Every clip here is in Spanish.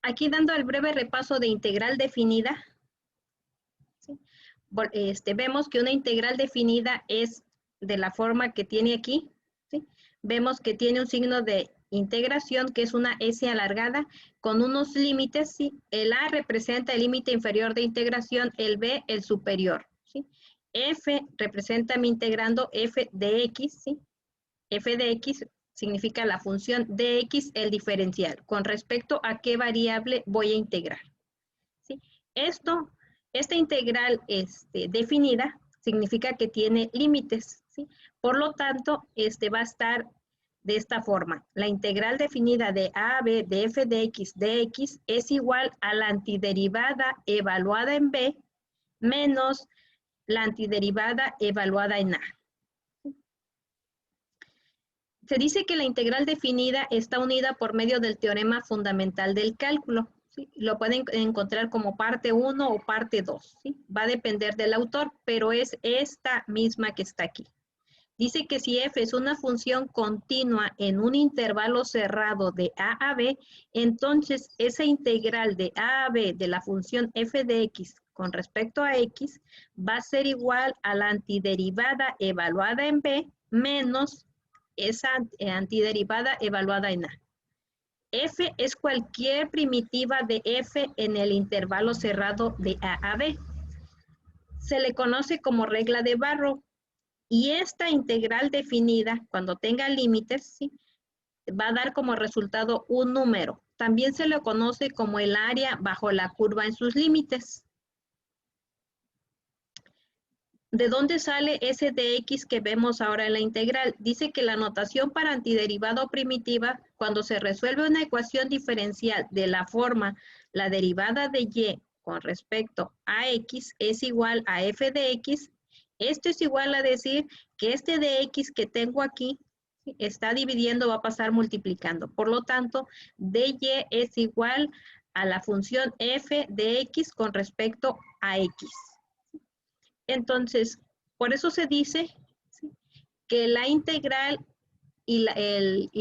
aquí dando el breve repaso de integral definida, ¿sí? Vemos que una integral definida es de la forma que tiene aquí, ¿sí? Vemos que tiene un signo de integración que es una S alargada con unos límites, ¿sí? El A representa el límite inferior de integración, el B el superior, ¿sí? F representa mi integrando f de x, ¿sí? F de x significa la función de x, el diferencial, con respecto a qué variable voy a integrar, ¿sí? Esta integral definida significa que tiene límites, ¿sí? Por lo tanto, va a estar de esta forma. La integral definida de a a b de f de x es igual a la antiderivada evaluada en b menos la antiderivada evaluada en a. Se dice que la integral definida está unida por medio del teorema fundamental del cálculo, ¿sí? Lo pueden encontrar como parte 1 o parte 2, ¿sí? Va a depender del autor, pero es esta misma que está aquí. Dice que si f es una función continua en un intervalo cerrado de a a b, entonces esa integral de a a b de la función f de x con respecto a x va a ser igual a la antiderivada evaluada en b menos esa antiderivada evaluada en a. F es cualquier primitiva de f en el intervalo cerrado de a a b. Se le conoce como regla de Barrow. Y esta integral definida, cuando tenga límites, ¿sí? Va a dar como resultado un número. También se le conoce como el área bajo la curva en sus límites. ¿De dónde sale ese de x que vemos ahora en la integral? Dice que la notación para antiderivada o primitiva, cuando se resuelve una ecuación diferencial de la forma, la derivada de y con respecto a x es igual a f de x, esto es igual a decir que este de x que tengo aquí está dividiendo, va a pasar multiplicando. Por lo tanto, dy es igual a la función f de x con respecto a x. Entonces, por eso se dice, ¿sí?, que la integral y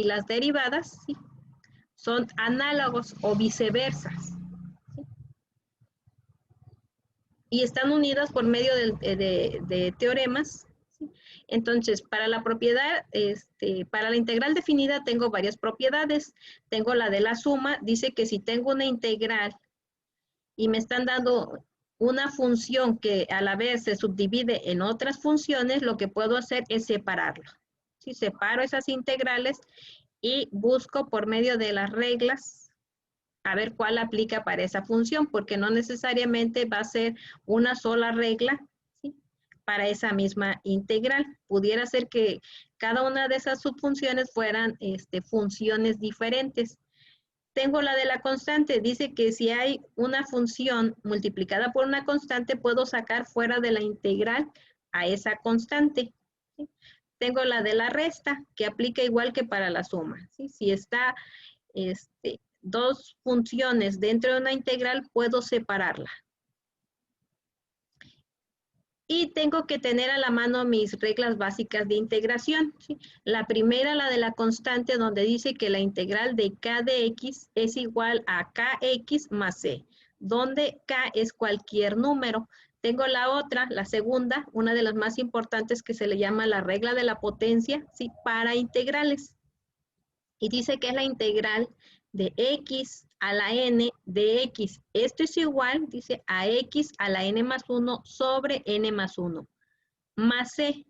las derivadas, ¿sí?, son análogos o viceversa, ¿sí?, y están unidas por medio de teoremas, ¿sí? Entonces, para la propiedad, para la integral definida tengo varias propiedades. Tengo la de la suma, dice que si tengo una integral y me están dando una función que a la vez se subdivide en otras funciones, lo que puedo hacer es separarlo. ¿Sí? Separo esas integrales y busco por medio de las reglas a ver cuál aplica para esa función, porque no necesariamente va a ser una sola regla, ¿sí?, para esa misma integral. Pudiera ser que cada una de esas subfunciones fueran funciones diferentes. Tengo la de la constante, dice que si hay una función multiplicada por una constante, puedo sacar fuera de la integral a esa constante, ¿sí? Tengo la de la resta, que aplica igual que para la suma, ¿sí? Si está dos funciones dentro de una integral, puedo separarla. Y tengo que tener a la mano mis reglas básicas de integración, ¿sí? La primera, la de la constante, donde dice que la integral de k de x es igual a kx más c, donde k es cualquier número. Tengo la otra, la segunda, una de las más importantes, que se le llama la regla de la potencia, ¿sí?, para integrales. Y dice que es la integral de x a la n de x. Esto es igual, dice, a x a la n más 1 sobre n más 1, más c.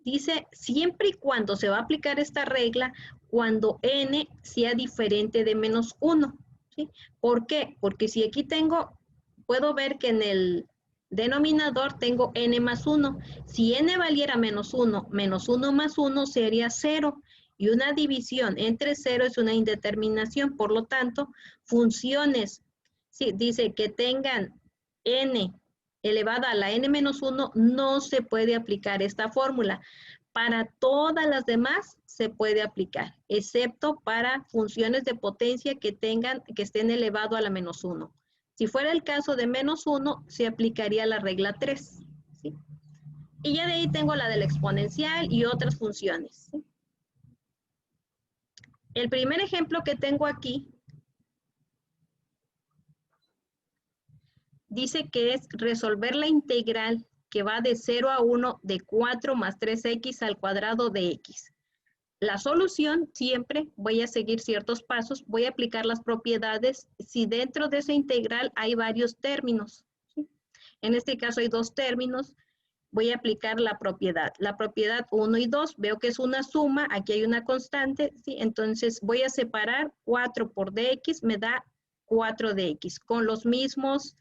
Dice, siempre y cuando se va a aplicar esta regla, cuando n sea diferente de menos 1, ¿sí? ¿Por qué? Porque si aquí puedo ver que en el denominador tengo n más 1. Si n valiera menos 1 más 1 sería 0. Y una división entre 0 es una indeterminación. Por lo tanto, funciones, sí, dice que tengan n elevada a la n menos 1, no se puede aplicar esta fórmula. Para todas las demás se puede aplicar, excepto para funciones de potencia que estén elevado a la menos 1. Si fuera el caso de menos 1, se aplicaría la regla 3, ¿sí? Y ya de ahí tengo la del exponencial y otras funciones, ¿sí? El primer ejemplo que tengo aquí dice que es resolver la integral que va de 0 a 1 de 4 más 3x al cuadrado de x. La solución, siempre voy a seguir ciertos pasos, voy a aplicar las propiedades si dentro de esa integral hay varios términos, ¿sí? En este caso hay dos términos, voy a aplicar la propiedad. La propiedad 1 y 2, veo que es una suma, aquí hay una constante, ¿sí? Entonces voy a separar 4 por dx, me da 4dx, con los mismos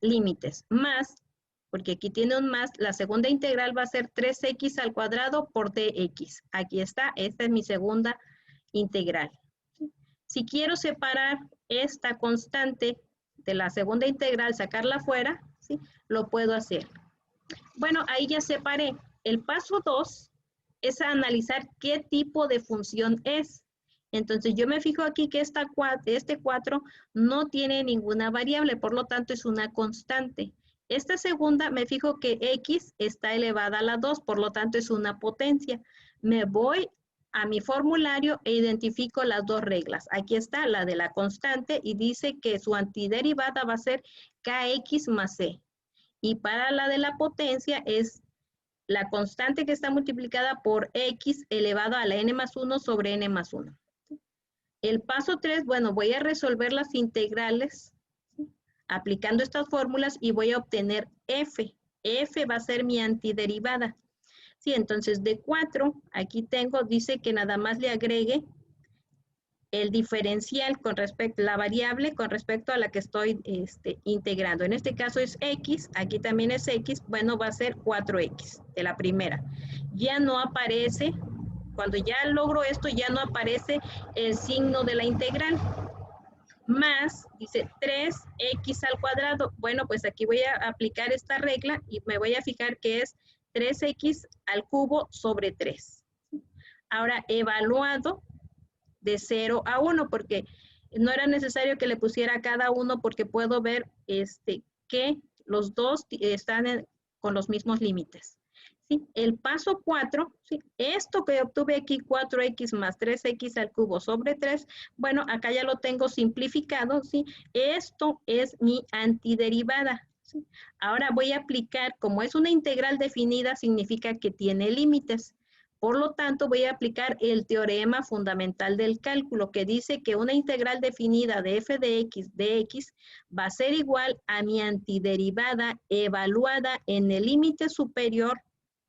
límites, más, porque aquí tiene un más, la segunda integral va a ser 3x al cuadrado por dx. Aquí está, esta es mi segunda integral. Si quiero separar esta constante de la segunda integral, sacarla fuera, ¿sí? Lo puedo hacer. Bueno, ahí ya separé. El paso 2 es analizar qué tipo de función es. Entonces yo me fijo aquí que este 4 no tiene ninguna variable, por lo tanto es una constante. Esta segunda me fijo que x está elevada a la 2, por lo tanto es una potencia. Me voy a mi formulario e identifico las dos reglas. Aquí está la de la constante y dice que su antiderivada va a ser kx más c. Y para la de la potencia es la constante que está multiplicada por x elevado a la n más 1 sobre n más 1. El paso 3, bueno, voy a resolver las integrales, ¿sí? Aplicando estas fórmulas y voy a obtener f. F va a ser mi antiderivada. Sí, entonces de 4, aquí tengo, dice que nada más le agregue el diferencial con respecto, la variable con respecto a la que estoy integrando. En este caso es x, aquí también es x, bueno, va a ser 4x de la primera. Ya no aparece, cuando ya logro esto, ya no aparece el signo de la integral. Más, dice 3x al cuadrado. Bueno, pues aquí voy a aplicar esta regla y me voy a fijar que es 3x al cubo sobre 3. Ahora, evaluado de 0 a 1, porque no era necesario que le pusiera cada uno porque puedo ver que los dos están con los mismos límites. ¿Sí? El paso 4, ¿sí? Esto que obtuve aquí, 4x más 3x al cubo sobre 3, bueno, acá ya lo tengo simplificado, ¿sí? Esto es mi antiderivada. ¿Sí? Ahora voy a aplicar, como es una integral definida, significa que tiene límites. Por lo tanto, voy a aplicar el teorema fundamental del cálculo que dice que una integral definida de f de x dx va a ser igual a mi antiderivada evaluada en el límite superior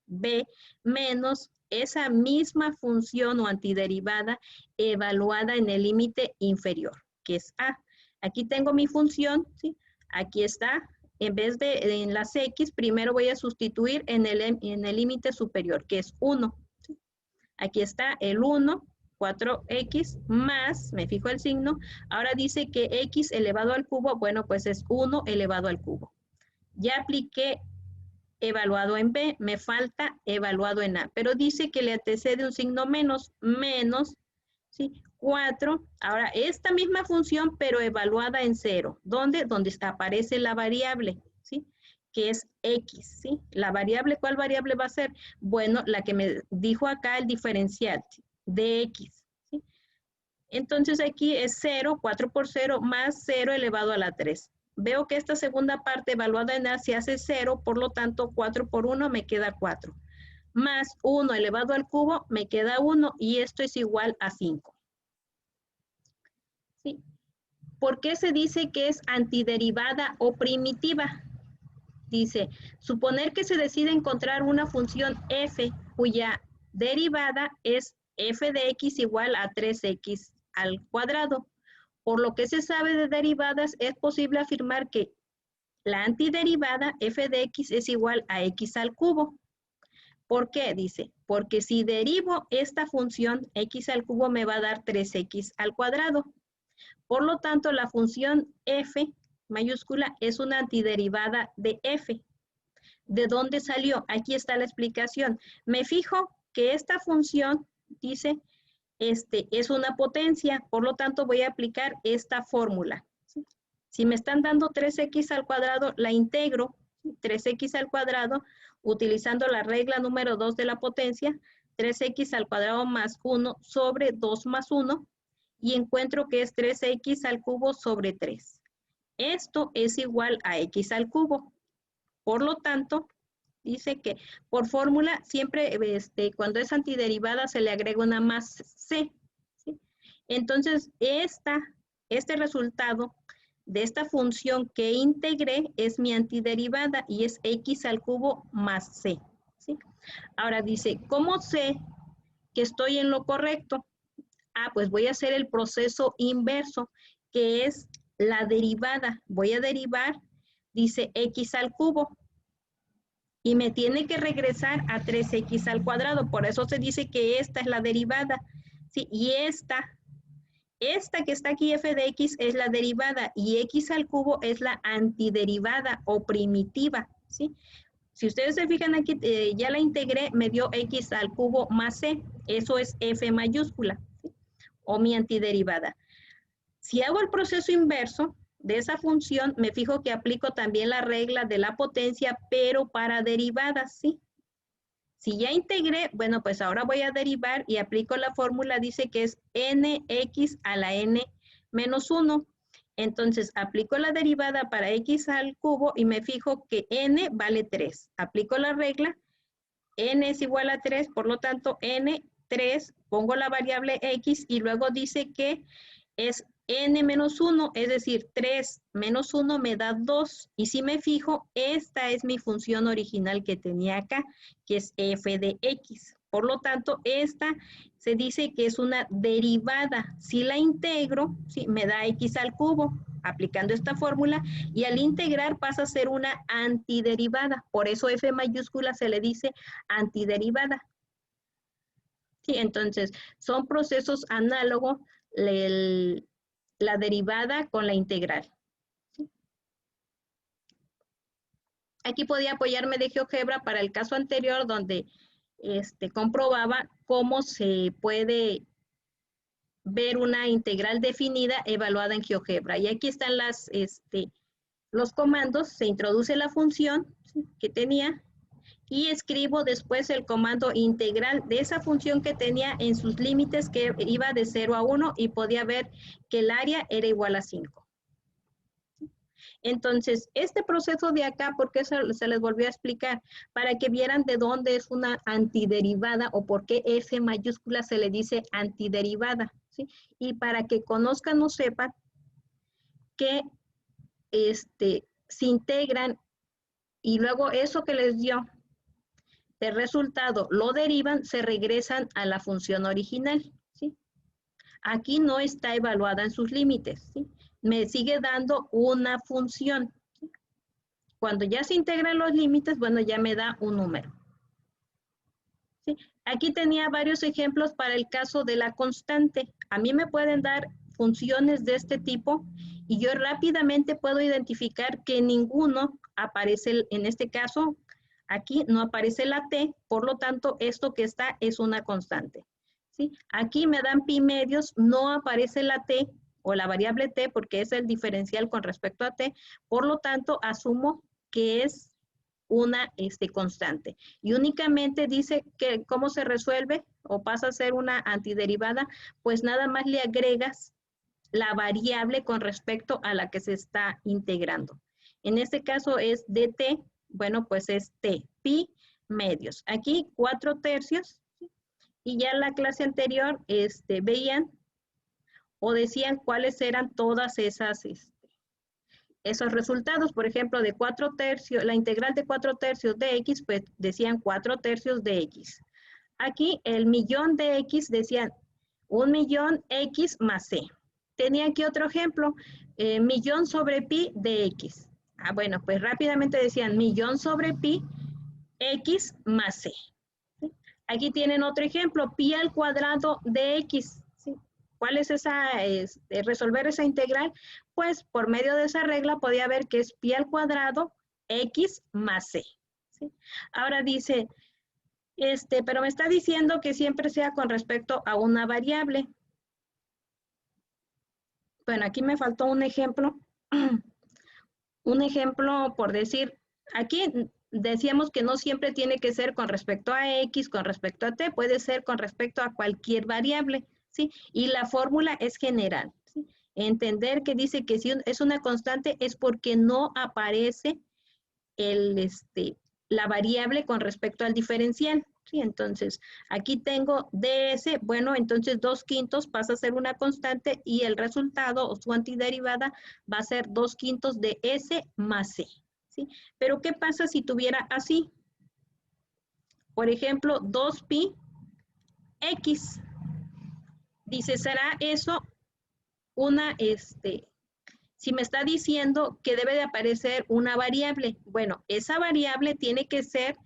b menos esa misma función o antiderivada evaluada en el límite inferior, que es a. Aquí tengo mi función, ¿sí? Aquí está. En vez de en las x, primero voy a sustituir en el límite superior, que es 1. Aquí está el 1, 4x más, me fijo el signo, ahora dice que x elevado al cubo, bueno, pues es 1 elevado al cubo. Ya apliqué evaluado en b, me falta evaluado en a, pero dice que le antecede un signo menos, ¿sí? 4, ahora esta misma función, pero evaluada en 0. ¿Dónde? Donde aparece la variable, ¿sí? Que es x, ¿sí? La variable, ¿cuál variable va a ser? Bueno, la que me dijo acá el diferencial de x, ¿sí? Entonces aquí es 0, 4 por 0, más 0 elevado a la 3. Veo que esta segunda parte evaluada en a se hace 0, por lo tanto 4 por 1 me queda 4. Más 1 elevado al cubo me queda 1 y esto es igual a 5. ¿Sí? ¿Por qué se dice que es antiderivada o primitiva? Dice, suponer que se decide encontrar una función f cuya derivada es f de x igual a 3x al cuadrado. Por lo que se sabe de derivadas, es posible afirmar que la antiderivada f de x es igual a x al cubo. ¿Por qué? Dice, porque si derivo esta función, x al cubo me va a dar 3x al cuadrado. Por lo tanto, la función f mayúscula es una antiderivada de f. ¿De dónde salió? Aquí está la explicación. Me fijo que esta función dice, es una potencia, por lo tanto voy a aplicar esta fórmula. ¿Sí? Si me están dando 3x al cuadrado, la integro, 3x al cuadrado, utilizando la regla número 2 de la potencia, 3x al cuadrado más 1 sobre 2 más 1, y encuentro que es 3x al cubo sobre 3. esto es igual a x al cubo. Por lo tanto, dice que por fórmula siempre cuando es antiderivada se le agrega una más c, ¿sí? Entonces, este resultado de esta función que integré es mi antiderivada y es x al cubo más c, ¿sí? Ahora dice, ¿cómo sé que estoy en lo correcto? Pues voy a hacer el proceso inverso, que es la derivada. Voy a derivar, dice x al cubo, y me tiene que regresar a 3x al cuadrado. Por eso se dice que esta es la derivada, ¿sí? Y esta que está aquí, f de x, es la derivada, y x al cubo es la antiderivada o primitiva, ¿sí? Si ustedes se fijan aquí, ya la integré, me dio x al cubo más c. Eso es f mayúscula, ¿sí? O mi antiderivada. Si hago el proceso inverso de esa función, me fijo que aplico también la regla de la potencia, pero para derivadas, ¿sí? Si ya integré, bueno, pues ahora voy a derivar y aplico la fórmula, dice que es nx a la n menos 1. Entonces, aplico la derivada para x al cubo y me fijo que n vale 3. Aplico la regla, n es igual a 3, por lo tanto, n, 3, pongo la variable x y luego dice que es n menos 1, es decir, 3 menos 1 me da 2. Y si me fijo, esta es mi función original que tenía acá, que es f de x. Por lo tanto, esta se dice que es una derivada. Si la integro, ¿sí? Me da x al cubo, aplicando esta fórmula, y al integrar pasa a ser una antiderivada. Por eso f mayúscula se le dice antiderivada. Sí, entonces, son procesos análogos la derivada con la integral. ¿Sí? Aquí podía apoyarme de GeoGebra para el caso anterior donde comprobaba cómo se puede ver una integral definida evaluada en GeoGebra. Y aquí están los comandos, se introduce la función, ¿sí? Que tenía y escribo después el comando integral de esa función que tenía en sus límites, que iba de 0 a 1 y podía ver que el área era igual a 5. Entonces, este proceso de acá, ¿por qué se les volvió a explicar? Para que vieran de dónde es una antiderivada o por qué f mayúscula se le dice antiderivada, ¿sí? Y para que conozcan o sepan que se integran y luego eso que les dio de resultado lo derivan, se regresan a la función original, ¿sí? Aquí no está evaluada en sus límites, ¿sí? Me sigue dando una función, ¿sí? Cuando ya se integran los límites, bueno, ya me da un número, ¿sí? Aquí tenía varios ejemplos para el caso de la constante. A mí me pueden dar funciones de este tipo y yo rápidamente puedo identificar que ninguno aparece, en este caso, aquí no aparece la t, por lo tanto, esto que está es una constante, ¿sí? Aquí me dan pi medios, no aparece la t o la variable t porque es el diferencial con respecto a t, por lo tanto, asumo que es una constante. Y únicamente dice que cómo se resuelve o pasa a ser una antiderivada, pues nada más le agregas la variable con respecto a la que se está integrando. En este caso es dt, bueno, pues es t, pi medios. Aquí 4/3, ¿sí? Y ya en la clase anterior veían o decían cuáles eran todas esos resultados. Por ejemplo, de 4/3, la integral de 4/3 de x, pues decían 4/3 de x. Aquí el millón de x decían 1.000.000 x más c. Tenía aquí otro ejemplo, millón sobre pi de x. Bueno, pues rápidamente decían millón sobre pi x más c. ¿Sí? Aquí tienen otro ejemplo, pi al cuadrado de x. ¿Sí? ¿Cuál es resolver esa integral? Pues por medio de esa regla podía ver que es pi al cuadrado x más c. ¿Sí? Ahora dice, pero me está diciendo que siempre sea con respecto a una variable. Bueno, aquí me faltó un ejemplo. Un ejemplo por decir, aquí decíamos que no siempre tiene que ser con respecto a x, con respecto a t, puede ser con respecto a cualquier variable, ¿sí? Y la fórmula es general, ¿sí? Entender que dice que si es una constante es porque no aparece la variable con respecto al diferencial. ¿Sí? Entonces, aquí tengo ds, bueno, entonces 2/5 pasa a ser una constante y el resultado o su antiderivada va a ser 2/5 de s más c. ¿Sí? Pero, ¿qué pasa si tuviera así? Por ejemplo, 2pi x. Dice, ¿será eso una, si me está diciendo que debe de aparecer una variable? Bueno, esa variable tiene que ser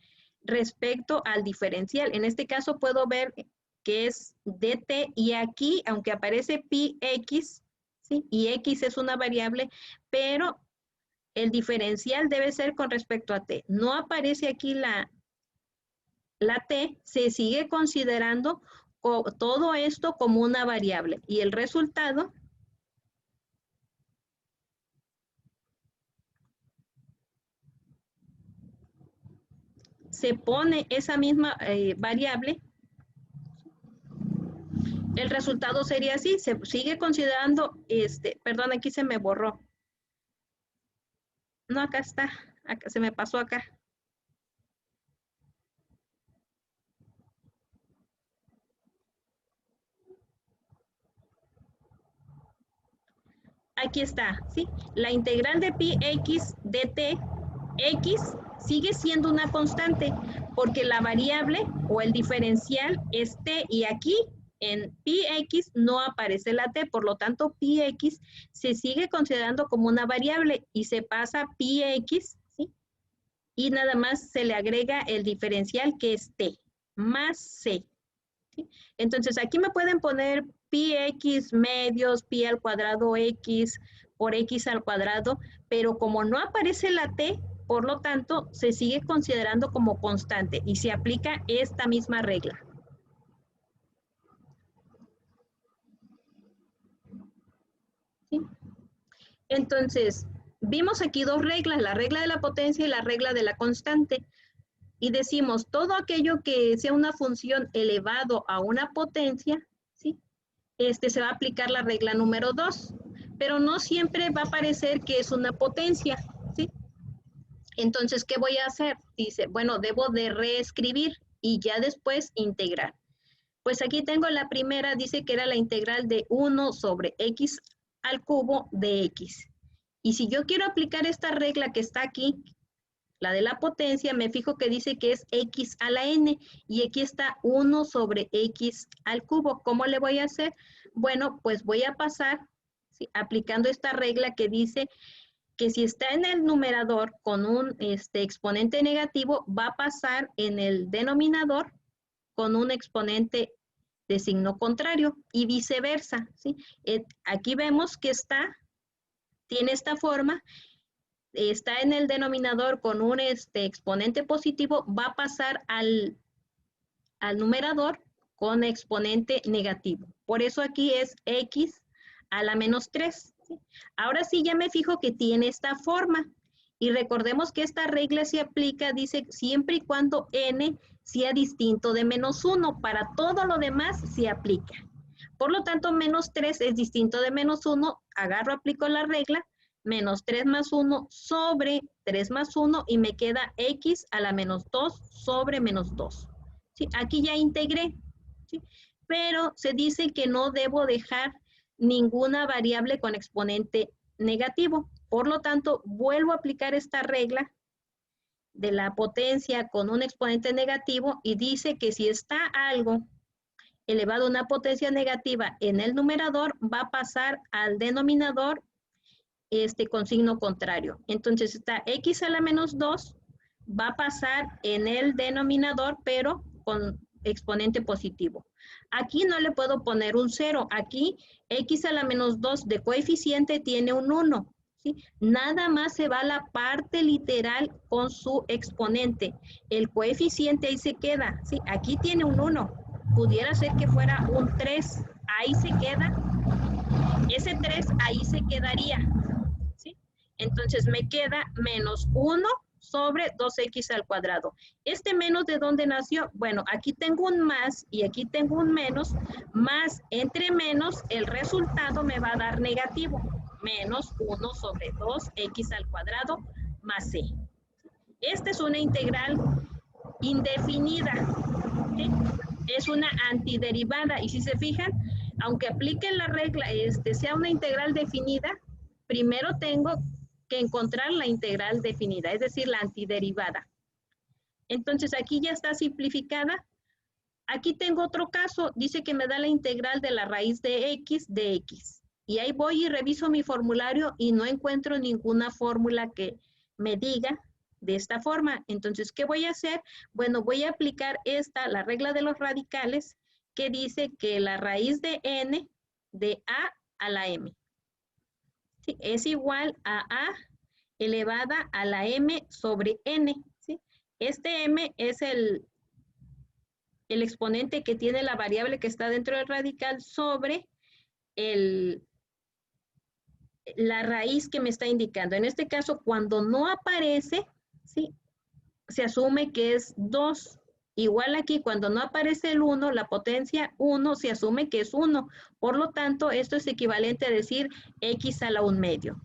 respecto al diferencial. En este caso puedo ver que es dt y aquí, aunque aparece pi x, ¿sí? Y x es una variable, pero el diferencial debe ser con respecto a t. No aparece aquí la t, se sigue considerando todo esto como una variable y el resultado se pone esa misma variable. El resultado sería así, se sigue considerando, perdón, aquí se me borró. No, acá está, acá, se me pasó acá. Aquí está, ¿sí? La integral de pi x dt, x sigue siendo una constante porque la variable o el diferencial es t y aquí en pi x no aparece la t, por lo tanto pi x se sigue considerando como una variable y se pasa pi x, ¿sí? Y nada más se le agrega el diferencial que es t más c. ¿Sí? Entonces aquí me pueden poner pi x medios, pi al cuadrado x por x al cuadrado, pero como no aparece la t, por lo tanto, se sigue considerando como constante y se aplica esta misma regla. ¿Sí? Entonces, vimos aquí dos reglas, la regla de la potencia y la regla de la constante. Y decimos, todo aquello que sea una función elevado a una potencia, ¿sí? Se va a aplicar la regla número 2, pero no siempre va a parecer que es una potencia, ¿sí? Entonces, ¿qué voy a hacer? Dice, bueno, debo de reescribir y ya después integrar. Pues aquí tengo la primera, dice que era la integral de 1 sobre x al cubo de x. Y si yo quiero aplicar esta regla que está aquí, la de la potencia, me fijo que dice que es x a la n y aquí está 1 sobre x al cubo. ¿Cómo le voy a hacer? Bueno, pues voy a pasar, ¿sí?, aplicando esta regla que dice que si está en el numerador con un exponente negativo, va a pasar en el denominador con un exponente de signo contrario y viceversa, ¿sí? Aquí vemos que tiene esta forma. Está en el denominador con un exponente positivo, va a pasar al numerador con exponente negativo. Por eso aquí es x a la menos 3. ¿Sí? Ahora sí ya me fijo que tiene esta forma. Y recordemos que esta regla se aplica, dice, siempre y cuando n sea distinto de menos 1. Para todo lo demás se aplica. Por lo tanto, menos 3 es distinto de menos 1. Agarro, aplico la regla. Menos 3 más 1 sobre 3 más 1 y me queda x a la menos 2 sobre menos 2. ¿Sí? Aquí ya integré, ¿sí? Pero se dice que no debo dejar ninguna variable con exponente negativo. Por lo tanto, vuelvo a aplicar esta regla de la potencia con un exponente negativo y dice que si está algo elevado a una potencia negativa en el numerador, va a pasar al denominador con signo contrario. Entonces está x a la menos 2, va a pasar en el denominador, pero con exponente positivo. Aquí no le puedo poner un 0. Aquí x a la menos 2 de coeficiente tiene un 1. ¿Sí? Nada más se va a la parte literal con su exponente. El coeficiente ahí se queda. ¿Sí? Aquí tiene un 1. Pudiera ser que fuera un 3. Ahí se queda. Ese 3 ahí se quedaría. ¿Sí? Entonces me queda menos 1 sobre 2x al cuadrado. ¿Este menos de dónde nació? Bueno, aquí tengo un más y aquí tengo un menos. Más entre menos, el resultado me va a dar negativo. Menos 1 sobre 2x al cuadrado más c. Esta es una integral indefinida, ¿sí? Es una antiderivada y si se fijan, aunque apliquen la regla, sea una integral definida, primero tengo que encontrar la integral definida, es decir, la antiderivada. Entonces aquí ya está simplificada. Aquí tengo otro caso, dice que me da la integral de la raíz de x. Y ahí voy y reviso mi formulario y no encuentro ninguna fórmula que me diga de esta forma. Entonces, ¿qué voy a hacer? Bueno, voy a aplicar la regla de los radicales, que dice que la raíz de n de a la m, ¿sí?, es igual a elevada a la m sobre n, ¿sí? Este m es el exponente que tiene la variable que está dentro del radical sobre la raíz que me está indicando. En este caso, cuando no aparece, ¿sí?, se asume que es 2. Igual aquí, cuando no aparece el 1, la potencia 1, se asume que es 1. Por lo tanto, esto es equivalente a decir x a la 1 medio.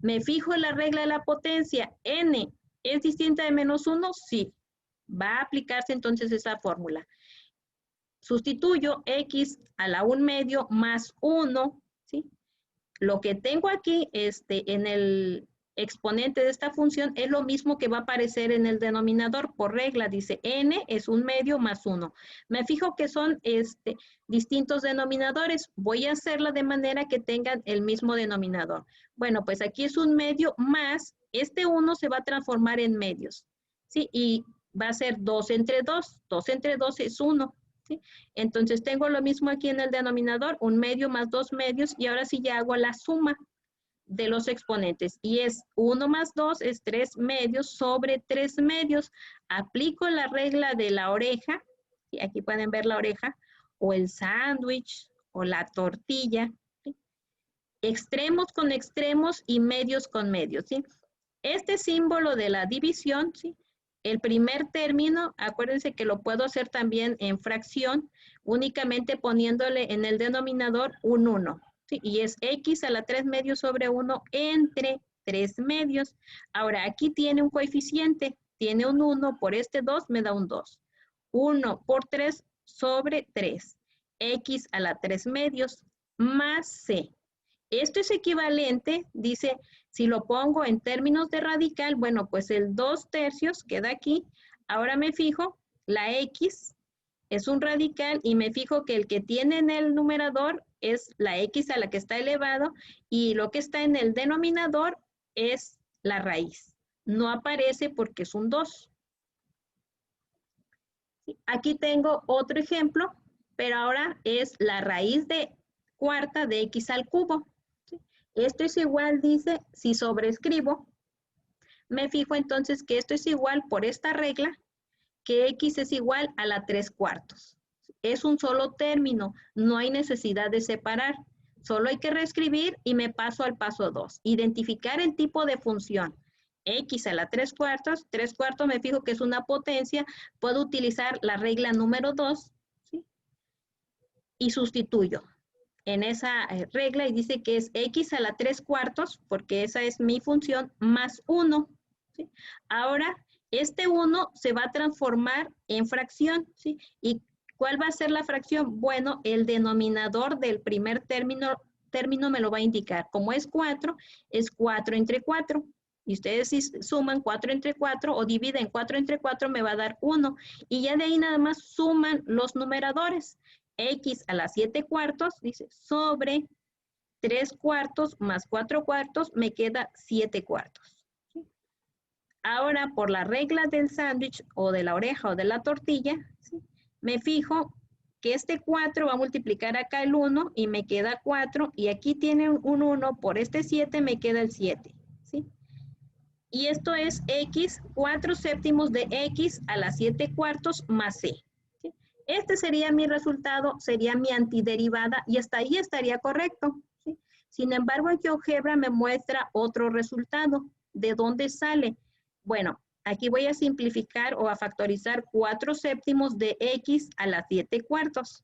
Me fijo en la regla de la potencia. N es distinta de menos 1, sí. Va a aplicarse entonces esa fórmula. Sustituyo x a la 1 medio más 1, ¿sí? Lo que tengo aquí en el exponente de esta función es lo mismo que va a aparecer en el denominador. Por regla dice n es 1 medio más 1. Me fijo que son distintos denominadores. Voy a hacerla de manera que tengan el mismo denominador. Bueno, pues aquí es 1 medio más, este 1 se va a transformar en medios, ¿sí? Y va a ser 2 entre 2. 2 entre 2 es 1. ¿Sí? Entonces tengo lo mismo aquí en el denominador, 1 medio más 2 medios, y ahora sí ya hago la suma de los exponentes, y es 1 más 2 es 3 medios sobre 3 medios. Aplico la regla de la oreja, y aquí pueden ver la oreja, o el sándwich, o la tortilla, ¿sí? Extremos con extremos y medios con medios, ¿sí? Este símbolo de la división, ¿sí?, el primer término, acuérdense que lo puedo hacer también en fracción, únicamente poniéndole en el denominador un 1, ¿sí? Y es x a la 3 medios sobre 1 entre 3 medios. Ahora, aquí tiene un coeficiente, tiene un 1, por este 2 me da un 2. 1 por 3 sobre 3, x a la 3 medios más c. Esto es equivalente, dice, si lo pongo en términos de radical, bueno, pues el 2 tercios queda aquí. Ahora me fijo, la x es un radical y me fijo que el que tiene en el numerador es la x a la que está elevado y lo que está en el denominador es la raíz. No aparece porque es un 2. Aquí tengo otro ejemplo, pero ahora es la raíz de cuarta de x al cubo. Esto es igual, dice, si sobrescribo, me fijo entonces que esto es igual por esta regla, que x es igual a la 3/4. Es un solo término, no hay necesidad de separar. Solo hay que reescribir y me paso al paso 2. Identificar el tipo de función. X a la 3/4, 3/4 me fijo que es una potencia, puedo utilizar la regla número 2, ¿sí?, y sustituyo en esa regla y dice que es x a la 3/4, porque esa es mi función, más 1. ¿Sí? Ahora, este 1 se va a transformar en fracción, ¿sí? ¿Y cuál va a ser la fracción? Bueno, el denominador del primer término me lo va a indicar. Como es 4, es 4 entre 4. Y ustedes si suman 4 entre 4 o dividen 4 entre 4 me va a dar 1. Y ya de ahí nada más suman los numeradores. X a la 7/4, dice, sobre 3/4 más 4/4, me queda 7/4. ¿Sí? Ahora, por la regla del sándwich o de la oreja o de la tortilla, ¿sí?, me fijo que este 4 va a multiplicar acá el 1 y me queda 4, y aquí tiene un 1, por este 7 me queda el 7. ¿Sí? Y esto es x, 4/7 de x a la 7/4 más c. ¿Sí? Este sería mi resultado, sería mi antiderivada y hasta ahí estaría correcto. ¿Sí? Sin embargo, en GeoGebra me muestra otro resultado. ¿De dónde sale? Bueno, Aquí voy a simplificar o a factorizar 4 séptimos de x a la 7 cuartos.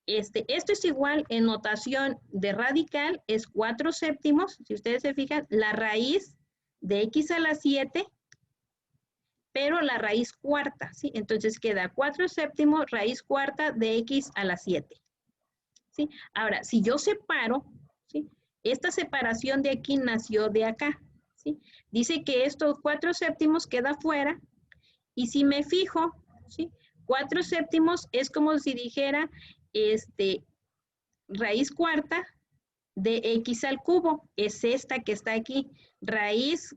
Esto es igual en notación de radical, es 4 séptimos, si ustedes se fijan, la raíz de x a la 7, pero la raíz cuarta, ¿sí? Entonces queda 4 séptimos raíz cuarta de x a la 7, ¿sí? Ahora, si yo separo, ¿sí? Esta separación de aquí nació de acá, ¿sí? Dice que estos 4 séptimos queda fuera, y si me fijo, ¿sí? 4 séptimos es como si dijera, raíz cuarta de x al cubo, es esta que está aquí, raíz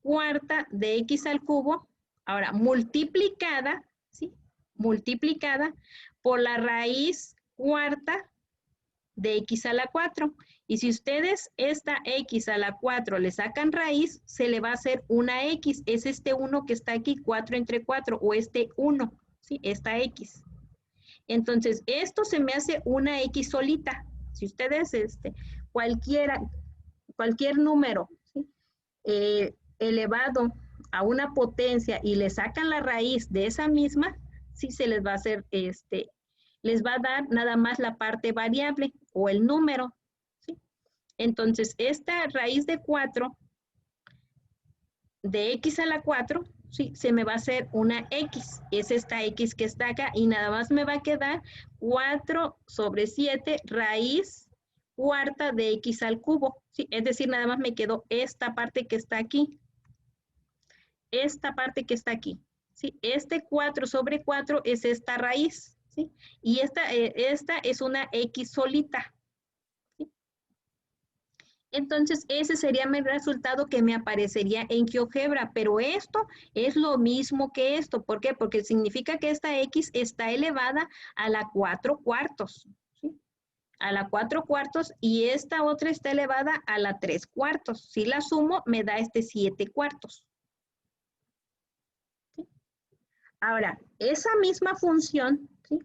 cuarta de x al cubo, ahora multiplicada, ¿sí? Multiplicada por la raíz cuarta de x a la 4. Y si ustedes esta x a la 4 le sacan raíz, se le va a hacer una x, es este 1 que está aquí, 4 entre 4, o este 1, ¿sí? Esta x. Entonces, esto se me hace una x solita. Si ustedes, cualquier número, ¿sí? Elevado a una potencia y le sacan la raíz de esa misma, sí se les va a hacer, les va a dar nada más la parte variable o el número, ¿sí? Entonces, esta raíz de 4 de x a la 4, ¿sí? Se me va a hacer una x, es esta x que está acá, y nada más me va a quedar 4 sobre 7 raíz cuarta de x al cubo, ¿sí? Es decir, nada más me quedó esta parte que está aquí, esta parte que está aquí, ¿sí? 4 sobre 4 es esta raíz, ¿sí? Y esta es una x solita, ¿sí? Entonces, ese sería mi resultado que me aparecería en GeoGebra, pero esto es lo mismo que esto. ¿Por qué? Porque significa que esta x está elevada a la 4 cuartos, ¿sí? A la 4 cuartos, y esta otra está elevada a la 3 cuartos. Si la sumo, me da 7 cuartos. ¿Sí? Ahora, esa misma función, ¿sí?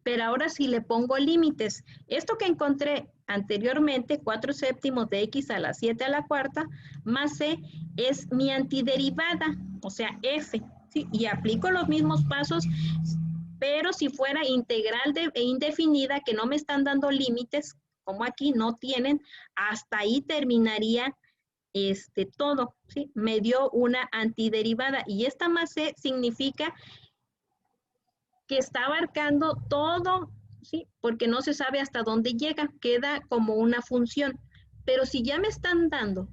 Pero ahora sí le pongo límites. Esto que encontré anteriormente, 4 séptimos de x a la 7 a la cuarta, más c, es mi antiderivada, o sea, f, ¿sí? Y aplico los mismos pasos, pero si fuera integral e indefinida, que no me están dando límites, como aquí no tienen, hasta ahí terminaría todo, ¿sí? Me dio una antiderivada, y esta más c significa que está abarcando todo, ¿sí? Porque no se sabe hasta dónde llega, queda como una función. Pero si ya me están dando,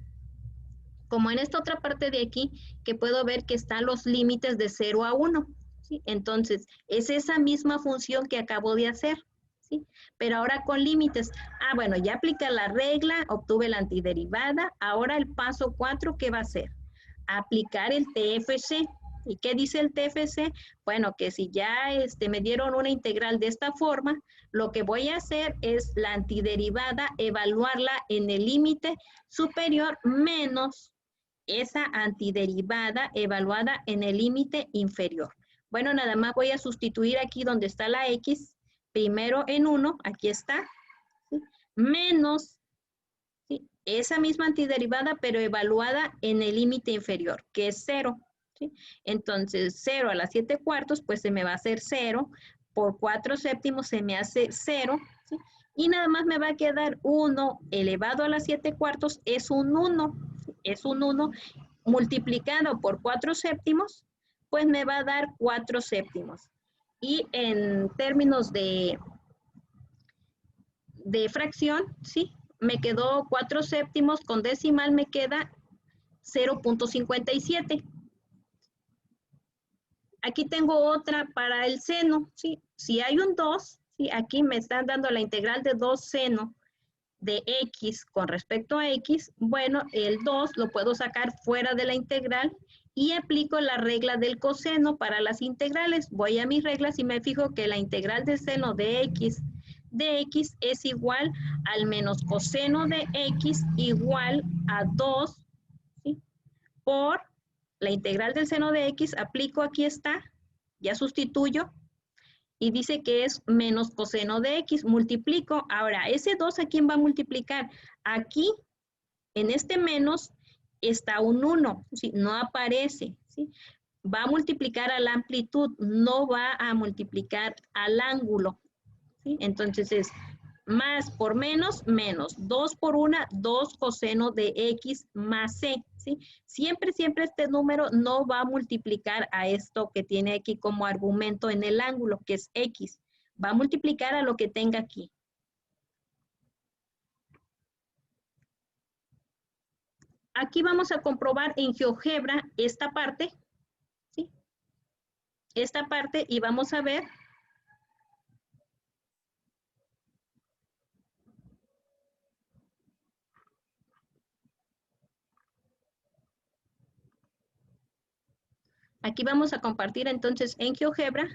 como en esta otra parte de aquí, que puedo ver que están los límites de 0 a 1, ¿sí? Entonces, es esa misma función que acabo de hacer, ¿sí? Pero ahora con límites. Ah, bueno, ya apliqué la regla, obtuve la antiderivada. Ahora el paso 4, ¿qué va a ser? Aplicar el TFC. ¿Y qué dice el TFC? Bueno, que si ya me dieron una integral de esta forma, lo que voy a hacer es la antiderivada, evaluarla en el límite superior menos esa antiderivada evaluada en el límite inferior. Bueno, nada más voy a sustituir aquí donde está la x, primero en 1, aquí está, ¿sí? Menos, ¿sí? Esa misma antiderivada, pero evaluada en el límite inferior, que es 0. ¿Sí? Entonces, 0 a la 7 cuartos, pues se me va a hacer 0. Por 4 séptimos se me hace 0. ¿Sí? Y nada más me va a quedar 1 elevado a la 7 cuartos, es un 1. ¿Sí? Es un 1 multiplicado por 4 séptimos, pues me va a dar 4 séptimos. Y en términos de fracción, ¿sí? Me quedó 4 séptimos, con decimal me queda 0.57. Aquí tengo otra para el seno, ¿sí? Si hay un 2, ¿sí? Aquí me están dando la integral de 2 seno de x con respecto a x. Bueno, el 2 lo puedo sacar fuera de la integral y aplico la regla del coseno para las integrales. Voy a mis reglas y me fijo que la integral de seno de x es igual al menos coseno de x igual a 2, ¿sí? Por la integral del seno de x, aplico, aquí está, ya sustituyo, y dice que es menos coseno de x, multiplico. Ahora, ese 2, ¿a quién va a multiplicar? Aquí, en este menos, está un 1, ¿sí? No aparece, ¿sí? Va a multiplicar a la amplitud, no va a multiplicar al ángulo, ¿sí? Entonces es más por menos, menos. 2 por 1, 2 coseno de x más c, ¿sí? Siempre, siempre este número no va a multiplicar a esto que tiene aquí como argumento en el ángulo, que es x. Va a multiplicar a lo que tenga aquí. Aquí vamos a comprobar en GeoGebra esta parte, ¿sí? Esta parte y vamos a ver. Aquí vamos a compartir entonces en GeoGebra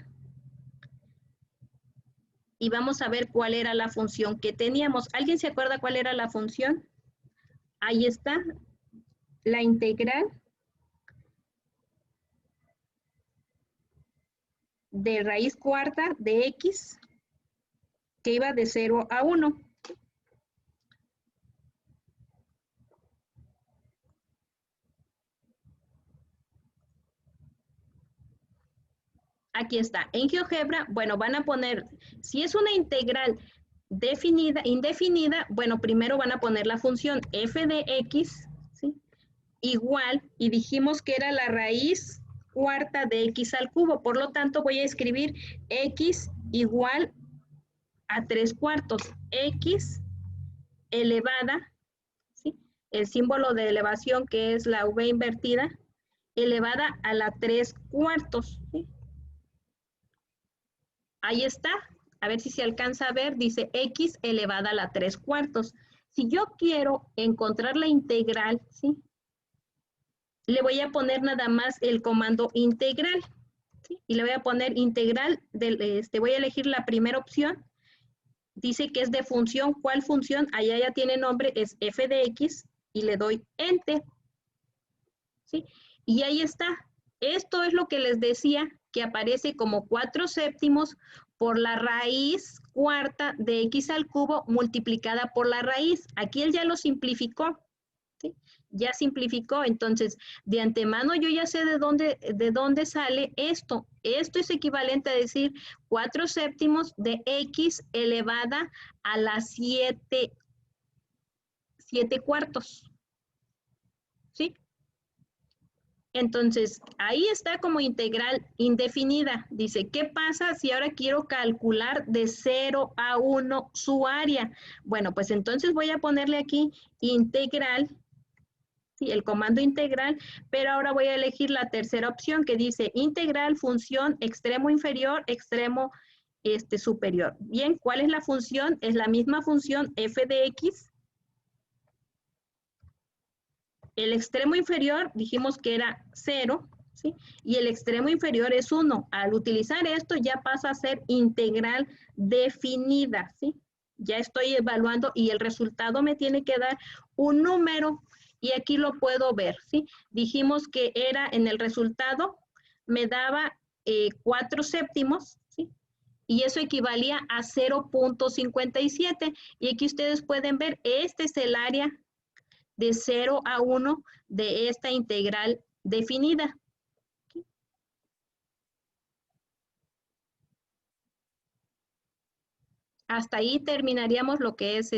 y vamos a ver cuál era la función que teníamos. ¿Alguien se acuerda cuál era la función? Ahí está, la integral de raíz cuarta de x que iba de 0 a 1. Aquí está. En GeoGebra, bueno, van a poner, si es una integral definida, indefinida, bueno, primero van a poner la función f de x, ¿sí? Igual, y dijimos que era la raíz cuarta de x al cubo, por lo tanto voy a escribir x igual a 3/4, x elevada, ¿sí? El símbolo de elevación que es la v invertida, elevada a la 3/4, ¿sí? Ahí está, a ver si se alcanza a ver, dice x elevada a la 3/4. Si yo quiero encontrar la integral, ¿sí? Le voy a poner nada más el comando integral, ¿sí? Y le voy a poner integral, voy a elegir la primera opción, dice que es de función, ¿cuál función? Allá ya tiene nombre, es f de x, y le doy enter, ¿sí? Y ahí está. Esto es lo que les decía, que aparece como 4/7 por la raíz cuarta de x al cubo multiplicada por la raíz. Aquí él ya lo simplificó, ¿sí? Ya simplificó, entonces de antemano yo ya sé de dónde sale esto. Esto es equivalente a decir 4/7 de x elevada a la 7/4, ¿sí? Entonces, ahí está como integral indefinida. Dice, ¿qué pasa si ahora quiero calcular de 0 a 1 su área? Bueno, pues entonces voy a ponerle aquí integral, ¿sí? El comando integral, pero ahora voy a elegir la tercera opción que dice integral función extremo inferior, extremo superior. Bien, ¿cuál es la función? Es la misma función f de x. El extremo inferior dijimos que era 0, ¿sí? Y el extremo inferior es 1. Al utilizar esto ya pasa a ser integral definida, ¿sí? Ya estoy evaluando y el resultado me tiene que dar un número y aquí lo puedo ver, ¿sí? Dijimos que era en el resultado, me daba 4/7, ¿sí? Y eso equivalía a 0.57. Y aquí ustedes pueden ver, este es el área de 0 a 1 de esta integral definida. Hasta ahí terminaríamos lo que es